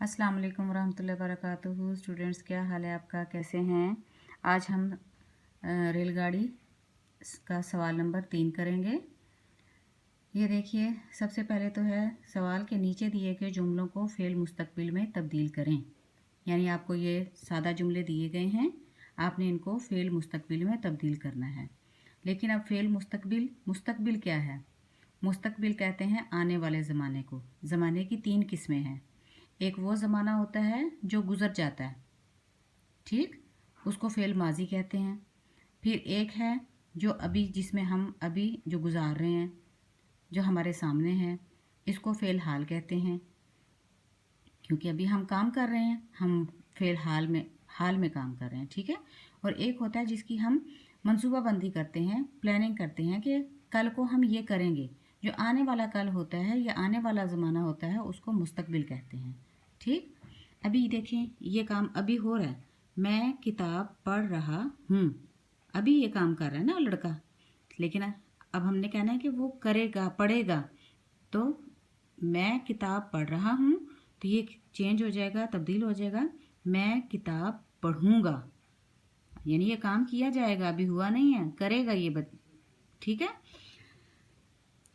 अस्सलाम वालेकुम वरहमतुल्लाहि वबरकातुहू। स्टूडेंट्स, क्या हाल है आपका? कैसे हैं? आज हम रेलगाड़ी का सवाल नंबर 3 करेंगे। ये देखिए, सबसे पहले तो है सवाल के नीचे दिए गए जुमलों को फ़ेल मुस्तकबिल में तब्दील करें। यानी आपको ये सादा जुमले दिए गए हैं, आपने इनको फ़ेल मुस्तकबिल में तब्दील करना है। लेकिन अब फ़ेल मुस्तकबिल क्या है? मुस्तकबिल कहते हैं आने वाले ज़माने को। ज़माने की 3 किस्में हैं। एक वो ज़माना होता है जो गुज़र जाता है, ठीक, उसको फ़ेल माजी कहते हैं। फिर एक है जो अभी, जिसमें हम अभी जो गुज़ार रहे हैं, जो हमारे सामने है, इसको फ़ेल हाल कहते हैं, क्योंकि अभी हम काम कर रहे हैं, हम फ़ेल हाल में काम कर रहे हैं, ठीक है। और एक होता है जिसकी हम मंसूबाबंदी करते हैं, प्लानिंग करते हैं कि कल को हम ये करेंगे। जो आने वाला कल होता है या आने वाला ज़माना होता है, उसको मुस्तकबिल कहते हैं, ठीक। अभी देखें, ये काम अभी हो रहा है, मैं किताब पढ़ रहा हूँ। अभी ये काम कर रहा है ना लड़का, लेकिन अब हमने कहना है कि वो करेगा, पढ़ेगा। तो मैं किताब पढ़ रहा हूँ, तो ये चेंज हो जाएगा, तब्दील हो जाएगा, मैं किताब पढ़ूँगा। यानी ये काम किया जाएगा, अभी हुआ नहीं है, करेगा ये ठीक है।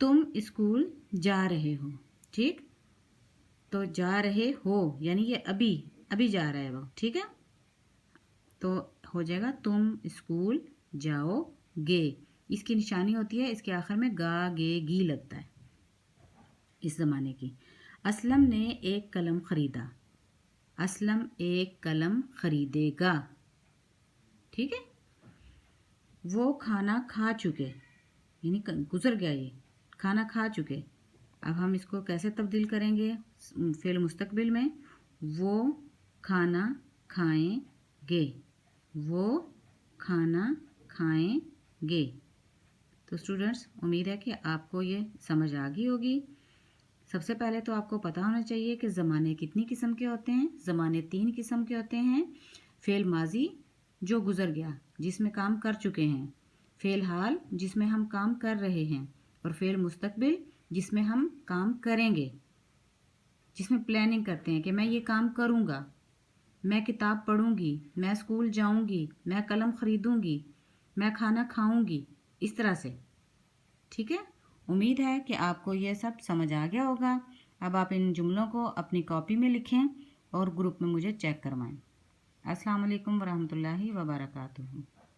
तुम स्कूल जा रहे हो, ठीक, तो जा रहे हो यानी ये अभी जा रहा है वो, ठीक है। तो हो जाएगा तुम स्कूल जाओगे। इसकी निशानी होती है, इसके आखिर में गा गे गी लगता है इस ज़माने की। असलम ने एक कलम ख़रीदा, असलम एक कलम ख़रीदेगा, ठीक है। वो खाना खा चुके, यानी गुजर गया, ये खाना खा चुके। अब हम इसको कैसे तब्दील करेंगे फ़ेल मुस्तकबिल में? वो खाना खाएंगे, वो खाना खाएंगे। तो स्टूडेंट्स, उम्मीद है कि आपको ये समझ आ गई होगी। सबसे पहले तो आपको पता होना चाहिए कि ज़माने कितनी किस्म के होते हैं। ज़माने 3 किस्म के होते हैं। फ़ेल माजी जो गुज़र गया, जिसमें काम कर चुके हैं। फ़ेल हाल जिसमें हम काम कर रहे हैं। और फ़ेल मुस्तकबिल जिसमें हम काम करेंगे, जिसमें प्लानिंग करते हैं कि मैं ये काम करूँगा, मैं किताब पढ़ूँगी, मैं स्कूल जाऊँगी, मैं कलम ख़रीदूँगी, मैं खाना खाऊँगी, इस तरह से, ठीक है। उम्मीद है कि आपको ये सब समझ आ गया होगा। अब आप इन जुमलों को अपनी कॉपी में लिखें और ग्रुप में मुझे चेक करवाएं। अस्सलाम वालेकुम वरहमतुल्लाहि वबरकातुहू।